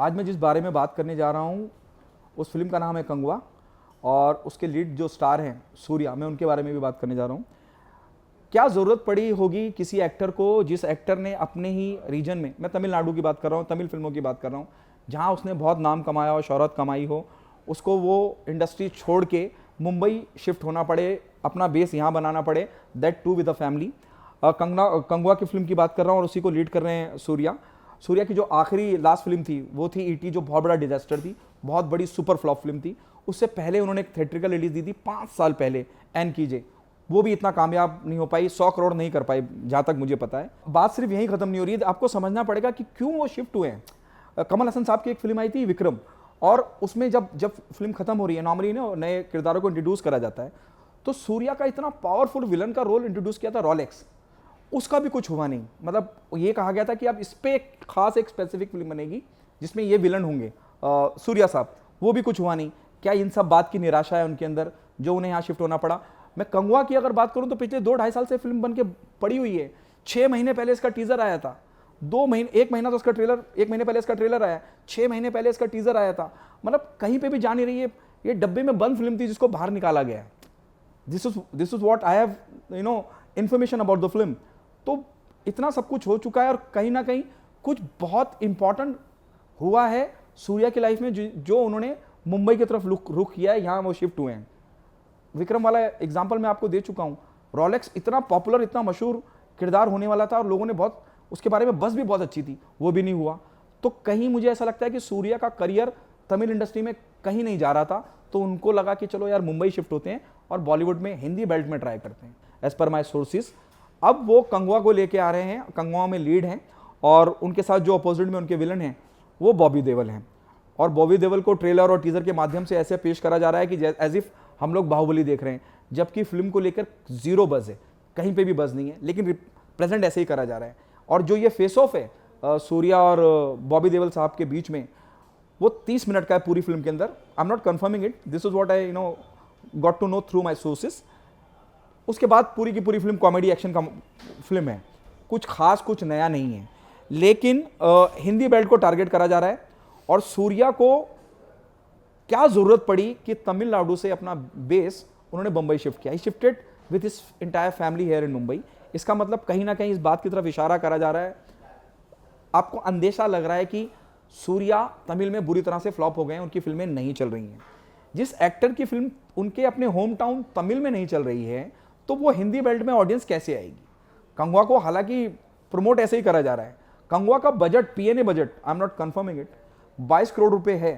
आज मैं जिस बारे में बात करने जा रहा हूँ उस फिल्म का नाम है कंगवा और उसके लीड जो स्टार हैं सूर्या, मैं उनके बारे में भी बात करने जा रहा हूँ। क्या ज़रूरत पड़ी होगी किसी एक्टर को जिस एक्टर ने अपने ही रीजन में, मैं तमिलनाडु की बात कर रहा हूँ, तमिल फिल्मों की बात कर रहा हूँ, जहाँ उसने बहुत नाम कमाया और शोहरत कमाई हो, उसको वो इंडस्ट्री छोड़ के मुंबई शिफ्ट होना पड़े, अपना बेस यहाँ बनाना पड़े, that too with a family. Kanguva की फिल्म की बात कर रहा हूँ और उसी को लीड कर रहे हैं सूर्या। सूर्या की जो आखिरी लास्ट फिल्म थी वो थी ईटी, जो बहुत बड़ा डिजास्टर थी, बहुत बड़ी सुपर फ्लॉप फिल्म थी। उससे पहले उन्होंने एक थिएट्रिकल रिलीज दी थी 5 साल पहले, एन कीजे, वो भी इतना कामयाब नहीं हो पाई, 100 करोड़ नहीं कर पाई जहाँ तक मुझे पता है। बात सिर्फ यहीं खत्म नहीं हो रही है, आपको समझना पड़ेगा कि क्यों वो शिफ्ट हुए हैं। कमल हसन साहब की एक फिल्म आई थी विक्रम, और उसमें जब जब फिल्म खत्म हो रही है, नॉर्मली ना नए किरदारों को इंट्रोड्यूस करा जाता है, तो सूर्या का इतना पावरफुल विलन का रोल इंट्रोड्यूस किया था रोलेक्स, उसका भी कुछ हुआ नहीं। मतलब ये कहा गया था कि अब इस पे खास एक स्पेसिफिक फिल्म बनेगी जिसमें ये विलन होंगे सूर्या साहब, वो भी कुछ हुआ नहीं। क्या इन सब बात की निराशा है उनके अंदर जो उन्हें यहाँ शिफ्ट होना पड़ा। मैं कंगवा की अगर बात करूं तो पिछले 2-2.5 साल से फिल्म बन के पड़ी हुई है। 6 महीने पहले इसका टीजर आया था, 2 महीने, 1 महीना तो इसका ट्रेलर, 1 महीने पहले इसका ट्रेलर आया, 6 महीने पहले इसका टीजर आया था। मतलब कहीं पे भी जा नहीं रही है, ये डब्बे में बंद फिल्म थी जिसको बाहर निकाला गया। This is what I have information about the film. तो इतना सब कुछ हो चुका है और कहीं ना कहीं कुछ बहुत इंपॉर्टेंट हुआ है सूर्या की लाइफ में, जो उन्होंने मुंबई की तरफ रुख किया है, यहाँ वो शिफ्ट हुए हैं। विक्रम वाला एग्जाम्पल मैं आपको दे चुका हूँ। रोलेक्स इतना पॉपुलर, इतना मशहूर किरदार होने वाला था और लोगों ने बहुत उसके बारे में बस भी बहुत अच्छी थी, वो भी नहीं हुआ। तो कहीं मुझे ऐसा लगता है कि सूर्या का करियर तमिल इंडस्ट्री में कहीं नहीं जा रहा था, तो उनको लगा कि चलो यार मुंबई शिफ्ट होते हैं और बॉलीवुड में हिंदी बेल्ट में ट्राई करते हैं, एज पर माई सोर्सेज। अब वो कंगवा को लेके आ रहे हैं, कंगवा में लीड हैं और उनके साथ जो अपोजिट में उनके विलन हैं वो बॉबी देओल हैं। और बॉबी देओल को ट्रेलर और टीजर के माध्यम से ऐसे पेश करा जा रहा है कि एज इफ हम लोग बाहुबली देख रहे हैं, जबकि फिल्म को लेकर जीरो बज है, कहीं पे भी बज नहीं है, लेकिन प्रेजेंट ऐसे ही करा जा रहा है। और जो ये फेस ऑफ है सूर्या और बॉबी देओल साहब के बीच में, वो 30 मिनट का है पूरी फिल्म के अंदर। I am not confirming it, this is what I got to know through my sources. उसके बाद पूरी की पूरी फिल्म कॉमेडी एक्शन का फिल्म है, कुछ खास कुछ नया नहीं है। लेकिन हिंदी बेल्ट को टारगेट करा जा रहा है और सूर्या को क्या जरूरत पड़ी कि तमिलनाडु से अपना बेस उन्होंने बंबई शिफ्ट किया। ही shifted with his entire family here in Mumbai. इसका मतलब कहीं ना कहीं इस बात की तरफ इशारा करा जा रहा है, आपको अंदेशा लग रहा है कि सूर्या तमिल में बुरी तरह से फ्लॉप हो गए हैं, उनकी फिल्में नहीं चल रही हैं। जिस एक्टर की फिल्म उनके अपने होम टाउन तमिल में नहीं चल रही है, तो वो हिंदी बेल्ट में ऑडियंस कैसे आएगी। कंगवा को हालांकि प्रमोट ऐसे ही करा जा रहा है। कंगवा का budget, P&A budget, I am not confirming it, 22 crore रुपए है,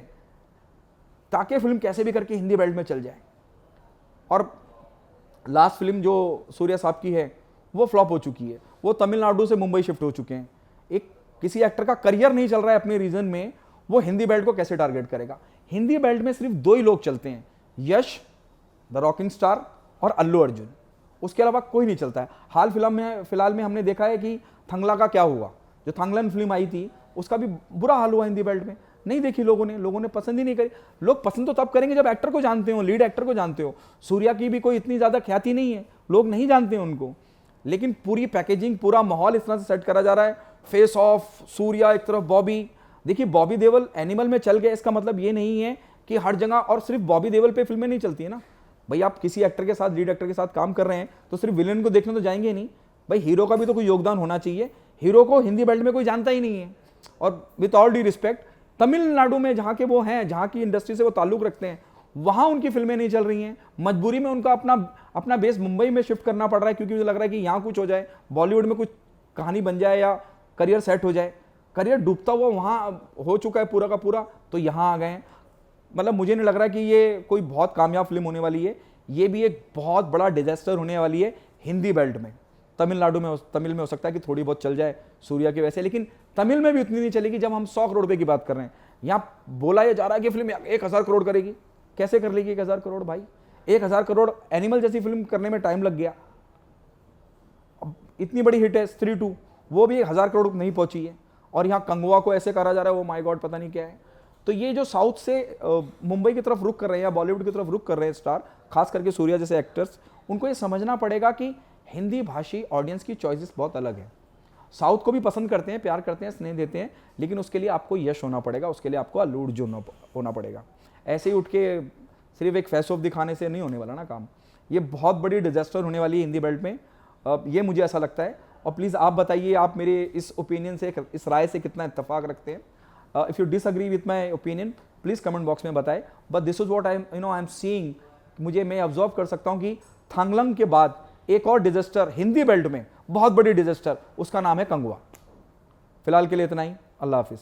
ताकि फिल्म कैसे भी करके हिंदी बेल्ट में चल जाए। और लास्ट फिल्म जो सूर्या साहब की है वो फ्लॉप हो चुकी है, वो तमिलनाडु से मुंबई शिफ्ट हो चुके हैं। एक किसी एक्टर का करियर नहीं चल रहा है अपने रीजन में, वो हिंदी बेल्ट को कैसे टारगेट करेगा। हिंदी बेल्ट में सिर्फ 2 ही लोग चलते हैं, यश द रॉकिंग स्टार और अल्लू अर्जुन, उसके अलावा कोई नहीं चलता है। फिलहाल में हमने देखा है कि थंगला का क्या हुआ, जो थंगलन फिल्म आई थी उसका भी बुरा हाल हुआ हिंदी बेल्ट में, नहीं देखी लोगों ने पसंद ही नहीं करी। लोग पसंद तो तब करेंगे जब एक्टर को जानते हो, लीड एक्टर को जानते हो। सूर्या की भी कोई इतनी ज्यादा ख्याति नहीं है, लोग नहीं जानते हैं उनको, लेकिन पूरी पैकेजिंग, पूरा माहौल इस तरह से सेट करा जा रहा है। फेस ऑफ सूर्या, एक तरफ बॉबी। देखिए बॉबी देओल एनिमल में चल गए, इसका मतलब ये नहीं है कि हर जगह और सिर्फ बॉबी देओल पे फिल्में नहीं चलती है ना भाई। आप किसी एक्टर के साथ, लीड एक्टर के साथ काम कर रहे हैं तो सिर्फ विलेन को देखने तो जाएंगे नहीं भाई, हीरो का भी तो कोई योगदान होना चाहिए। हीरो को हिंदी बेल्ट में कोई जानता ही नहीं है। और with all D respect, Tamil Nadu में जहां के वो हैं, जहां की इंडस्ट्री से वो ताल्लुक रखते हैं, वहां उनकी फिल्में नहीं चल रही हैं। मजबूरी में उनका अपना बेस मुंबई में शिफ्ट करना पड़ रहा है, क्योंकि मुझे लग रहा है कि यहाँ कुछ हो जाए, बॉलीवुड में कुछ कहानी बन जाए या करियर सेट हो जाए। करियर डूबता हुआ वहां हो चुका है पूरा का पूरा, तो यहाँ आ गए हैं। मतलब मुझे नहीं लग रहा कि ये कोई बहुत कामयाब फिल्म होने वाली है, ये भी एक बहुत बड़ा डिजास्टर होने वाली है हिंदी बेल्ट में। तमिल में हो सकता है कि थोड़ी बहुत चल जाए सूर्या के वैसे, लेकिन तमिल में भी उतनी नहीं चलेगी जब हम 100 करोड़ रुपए की बात कर रहे हैं। यहाँ बोला ये जा रहा है कि फिल्म 1000 करोड़ करेगी, कैसे कर लेगी 1000 करोड़ भाई। 1000 करोड़ एनिमल जैसी फिल्म करने में टाइम लग गया, अब इतनी बड़ी हिट है स्त्री 2, वो भी 1000 करोड़ नहीं पहुंची है। और यहाँ कंगवा को ऐसे करा जा रहा है, वो माय गॉड पता नहीं क्या है। तो ये जो साउथ से मुंबई की तरफ रुख कर रहे हैं या बॉलीवुड की तरफ रुख कर रहे हैं स्टार, खास करके सूर्या जैसे एक्टर्स, उनको ये समझना पड़ेगा कि हिंदी भाषी ऑडियंस की चॉइसेस बहुत अलग है। साउथ को भी पसंद करते हैं, प्यार करते हैं, स्नेह देते हैं, लेकिन उसके लिए आपको यश होना पड़ेगा, उसके लिए आपको अल्लू अर्जुन होना पड़ेगा। ऐसे ही उठ के सिर्फ एक फेस ऑफ दिखाने से नहीं होने वाला ना काम। ये बहुत बड़ी डिजास्टर होने वाली है हिंदी बेल्ट में, ये मुझे ऐसा लगता है। और प्लीज़ आप बताइए, आप मेरे इस ओपिनियन से, इस राय से कितना इत्तेफाक रखते हैं। If you disagree with my opinion please comment box में बताएं। But this is what I am seeing, मैं ऑब्जर्व कर सकता हूँ कि थांगलंग के बाद एक और डिजास्टर हिंदी बेल्ट में, बहुत बड़ी डिजास्टर, उसका नाम है कंगवा। फिलहाल के लिए इतना ही, अल्लाह हाफिज़।